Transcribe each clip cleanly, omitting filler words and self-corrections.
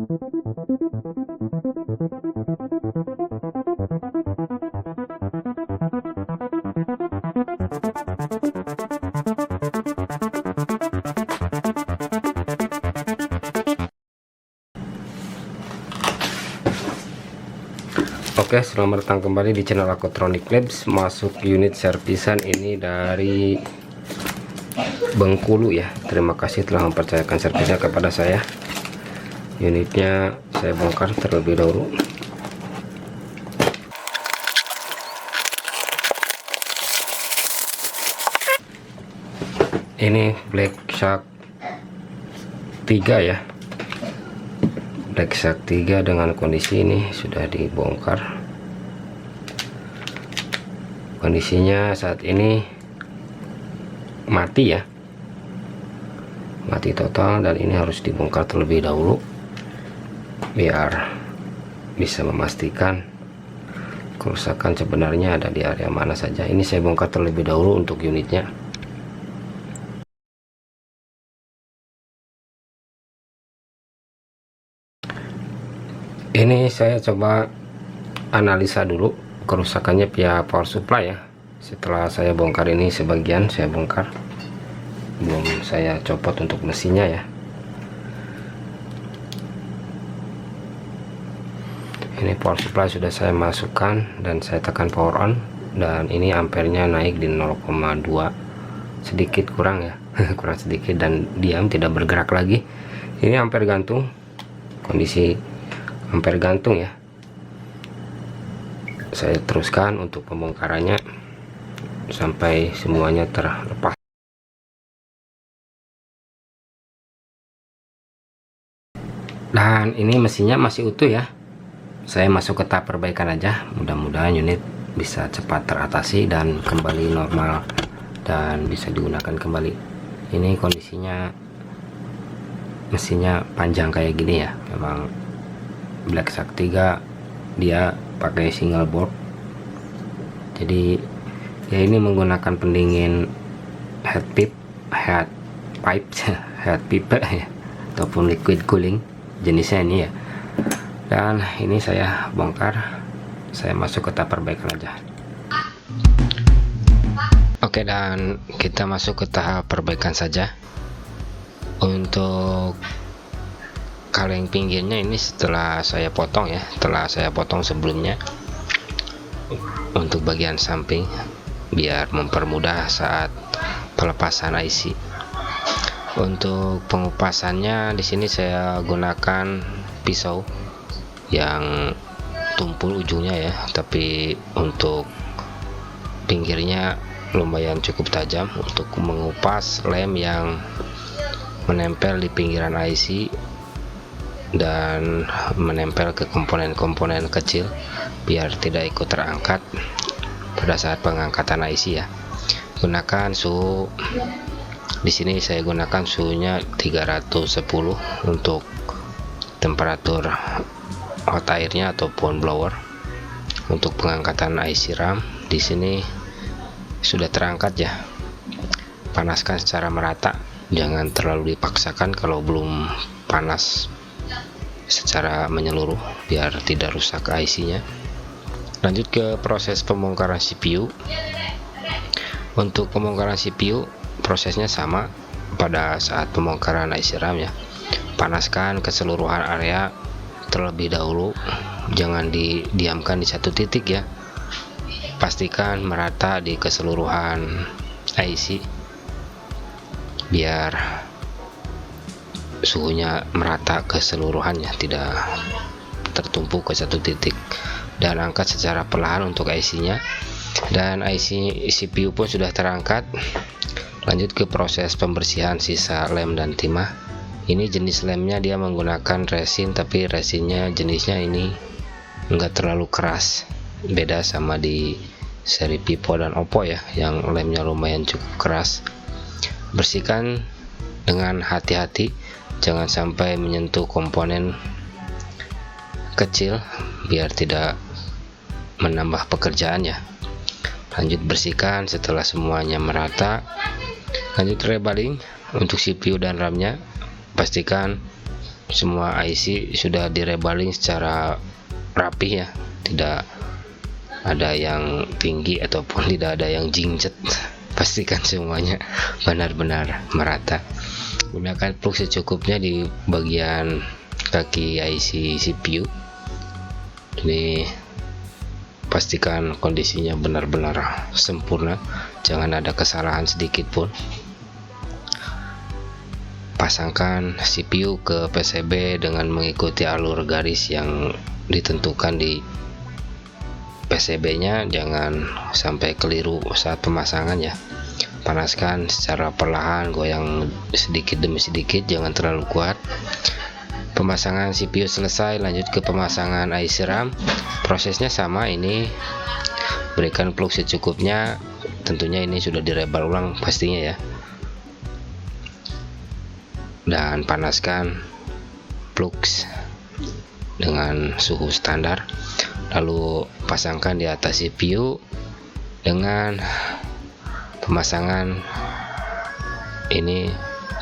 Oke, selamat datang kembali di channel Aquatronic Labs. Masuk unit servisan ini dari Bengkulu ya. Terima kasih telah mempercayakan servisnya kepada saya. Unitnya saya bongkar terlebih dahulu. Ini Black Shark 3 ya. Black Shark 3 dengan kondisi ini sudah dibongkar. Kondisinya saat ini mati ya, mati total, dan ini harus dibongkar terlebih dahulu biar bisa memastikan kerusakan sebenarnya ada di area mana saja. Ini saya bongkar terlebih dahulu untuk unitnya. Ini saya coba analisa dulu kerusakannya via power supply ya. Setelah saya bongkar ini, sebagian saya bongkar, belum saya copot untuk mesinnya ya. Ini power supply sudah saya masukkan dan saya tekan power on, dan ini ampernya naik di 0,2, sedikit kurang ya. Kurang sedikit, dan diam, tidak bergerak lagi. Ini ampere gantung, kondisi ampere gantung ya. Saya teruskan untuk pembongkarannya sampai semuanya terlepas. Dan ini mesinnya masih utuh ya. Saya masuk ke tahap perbaikan aja. Mudah-mudahan unit bisa cepat teratasi dan kembali normal dan bisa digunakan kembali. Ini kondisinya, mesinnya panjang kayak gini ya. Memang Black Shark 3 dia pakai single board, jadi ya ini menggunakan pendingin head pipe ya, ataupun liquid cooling jenisnya ini ya. Dan ini saya bongkar, saya masuk ke tahap perbaikan aja. Oke, dan kita masuk ke tahap perbaikan saja. Untuk kaleng pinggirnya ini setelah saya potong ya, setelah saya potong sebelumnya untuk bagian samping biar mempermudah saat pelepasan IC. Untuk pengupasannya di sini saya gunakan pisau yang tumpul ujungnya ya, tapi untuk pinggirnya lumayan cukup tajam untuk mengupas lem yang menempel di pinggiran IC dan menempel ke komponen-komponen kecil biar tidak ikut terangkat pada saat pengangkatan IC ya. Gunakan suhu, di sini saya gunakan suhunya 310 untuk temperatur hot airnya ataupun blower. Untuk pengangkatan IC RAM di sini sudah terangkat ya. Panaskan secara merata, jangan terlalu dipaksakan kalau belum panas secara menyeluruh biar tidak rusak IC nya. Lanjut ke proses pembongkaran CPU. Untuk pembongkaran CPU prosesnya sama pada saat pembongkaran IC RAM ya. Panaskan keseluruhan area terlebih dahulu, jangan didiamkan di satu titik ya. Pastikan merata di keseluruhan IC biar suhunya merata keseluruhannya, tidak tertumpuk ke satu titik. Dan angkat secara perlahan untuk IC nya, dan IC CPU pun sudah terangkat. Lanjut ke proses pembersihan sisa lem dan timah. Ini jenis lemnya dia menggunakan resin, tapi resinnya jenisnya ini enggak terlalu keras, beda sama di seri Vivo dan Oppo ya, yang lemnya lumayan cukup keras. Bersihkan dengan hati-hati, jangan sampai menyentuh komponen kecil biar tidak menambah pekerjaan ya. Lanjut bersihkan setelah semuanya merata. Lanjut rebaling untuk CPU dan RAM nya. Pastikan semua IC sudah direbaling secara rapi ya, tidak ada yang tinggi ataupun tidak ada yang jingjet. Pastikan semuanya benar-benar merata. Gunakan plug secukupnya di bagian kaki IC CPU. Ini pastikan kondisinya benar-benar sempurna, jangan ada kesalahan sedikit pun. Pasangkan CPU ke PCB dengan mengikuti alur garis yang ditentukan di PCB-nya, jangan sampai keliru saat pemasangan ya. Panaskan secara perlahan, goyang sedikit demi sedikit, jangan terlalu kuat. Pemasangan CPU selesai, lanjut ke pemasangan IC RAM. Prosesnya sama, ini berikan plug secukupnya, tentunya ini sudah direbal ulang pastinya ya, dan panaskan plugs dengan suhu standar, lalu pasangkan di atas CPU. Dengan pemasangan ini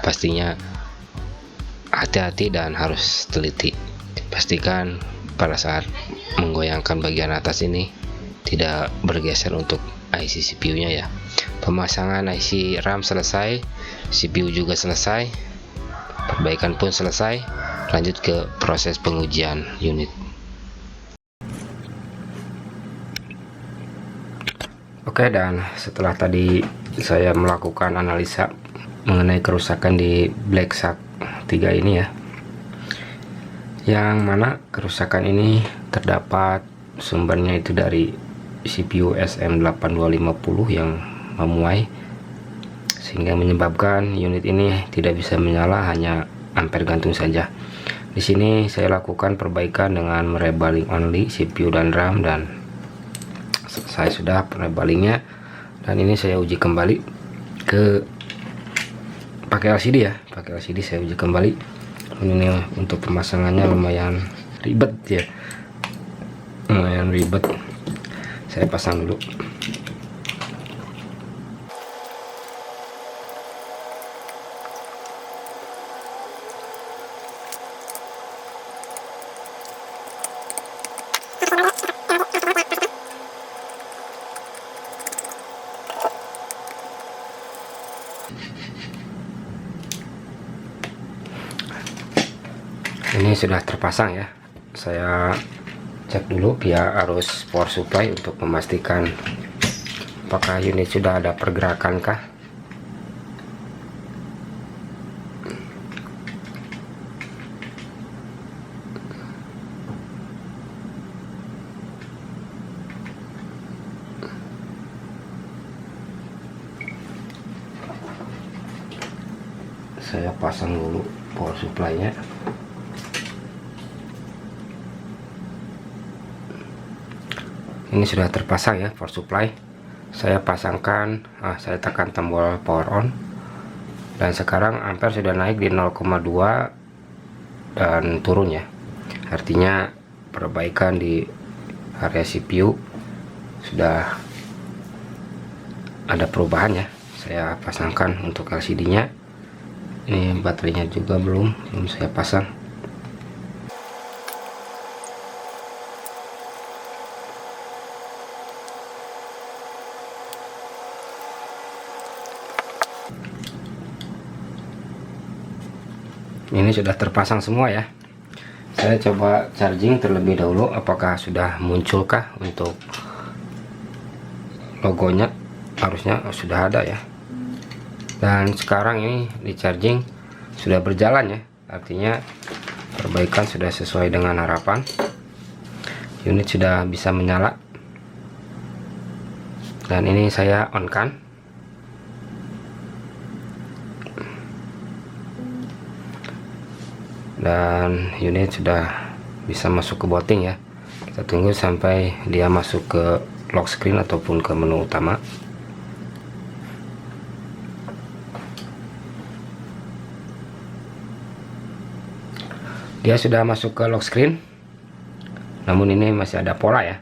pastinya hati-hati dan harus teliti. Pastikan pada saat menggoyangkan bagian atas ini tidak bergeser untuk IC CPU nya ya. Pemasangan IC RAM selesai, CPU juga selesai, perbaikan pun selesai. Lanjut ke proses pengujian unit. Oke, dan setelah tadi saya melakukan analisa mengenai kerusakan di Black Shark 3 ini ya, yang mana kerusakan ini terdapat sumbernya itu dari CPU SM8250 yang memuai, sehingga menyebabkan unit ini tidak bisa menyala, hanya ampere gantung saja. Di sini saya lakukan perbaikan dengan merebaling only CPU dan RAM, dan selesai sudah perebalingnya. Dan ini saya uji kembali ke pakai LCD ya, pakai LCD saya uji kembali. Ini untuk pemasangannya lumayan ribet ya, lumayan ribet. Saya pasang dulu. Ini sudah terpasang ya. Saya cek dulu via arus power supply untuk memastikan apakah unit sudah ada pergerakan kah. Saya pasang dulu power supply-nya. Ini sudah terpasang ya power supply. Saya pasangkan, saya tekan tombol power on, dan sekarang ampere sudah naik di 0,2 dan turun ya. Artinya perbaikan di area CPU sudah ada perubahan ya. Saya pasangkan untuk LCD-nya. Ini baterainya juga belum saya pasang. Ini sudah terpasang semua ya. Saya coba charging terlebih dahulu, apakah sudah munculkah untuk logonya. Harusnya sudah ada ya. Dan sekarang ini di charging sudah berjalan ya, artinya perbaikan sudah sesuai dengan harapan. Unit sudah bisa menyala, dan ini saya on kan. Dan unit sudah bisa masuk ke booting ya. Kita tunggu sampai dia masuk ke lock screen ataupun ke menu utama. Dia sudah masuk ke lock screen, namun ini masih ada pola ya.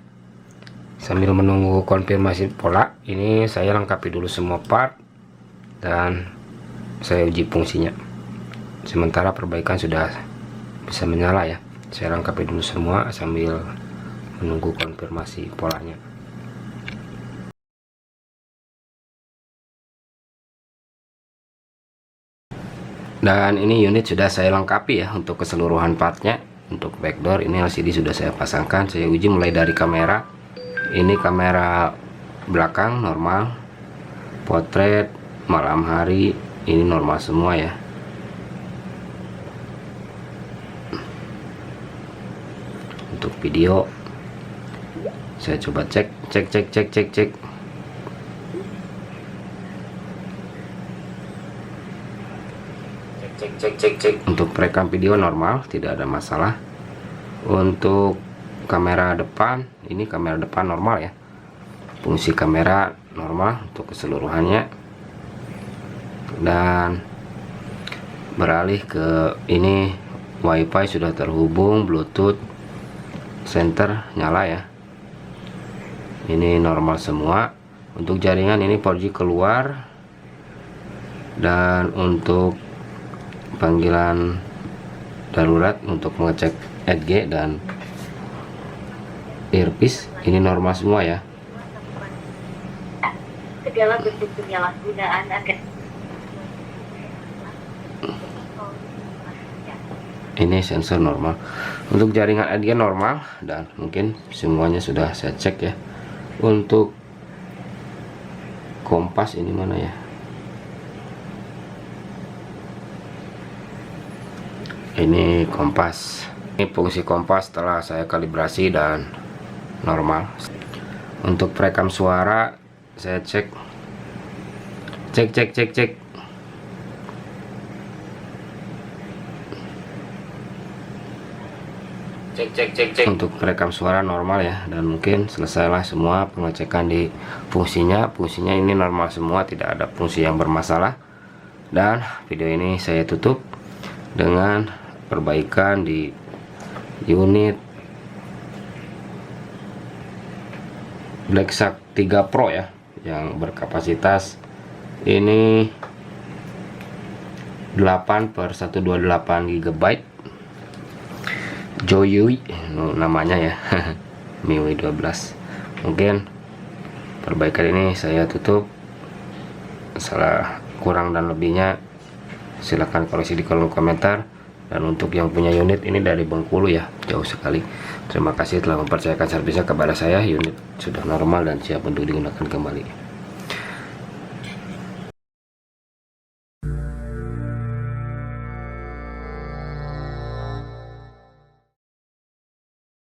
Sambil menunggu konfirmasi pola, ini saya lengkapi dulu semua part dan saya uji fungsinya. Sementara perbaikan sudah bisa menyala ya. Saya lengkapi dulu semua sambil menunggu konfirmasi polanya. Dan ini unit sudah saya lengkapi ya untuk keseluruhan partnya. Untuk backdoor ini LCD sudah saya pasangkan. Saya uji mulai dari kamera. Ini kamera belakang normal, potret, malam hari ini normal semua ya. Untuk video saya coba cek. Untuk perekam video normal, tidak ada masalah. Untuk kamera depan, ini kamera depan normal ya. Fungsi kamera normal untuk keseluruhannya. Dan beralih ke ini, WiFi sudah terhubung, Bluetooth, center nyala ya. Ini normal semua. Untuk jaringan ini 4G keluar. Dan untuk panggilan darurat untuk mengecek EDG dan earpiece ini normal semua ya. Segala bentuk penyalahgunaan akan ini sensor normal. Untuk jaringan EDG normal dan mungkin semuanya sudah saya cek ya. Untuk kompas ini mana ya? Ini kompas. Ini fungsi kompas setelah saya kalibrasi dan normal. Untuk perekam suara saya cek. Untuk perekam suara normal ya, dan mungkin selesailah semua pengecekan di fungsinya. Fungsinya ini normal semua, tidak ada fungsi yang bermasalah. Dan video ini saya tutup dengan perbaikan di unit Black Shark 3 Pro ya, yang berkapasitas ini 8/128 GB. Joyui namanya ya. MIUI 12. Mungkin perbaikan ini saya tutup. Salah kurang dan lebihnya silahkan koreksi di kolom komentar. Dan untuk yang punya unit ini dari Bengkulu ya, jauh sekali. Terima kasih telah mempercayakan servisnya kepada saya. Unit sudah normal dan siap untuk digunakan kembali.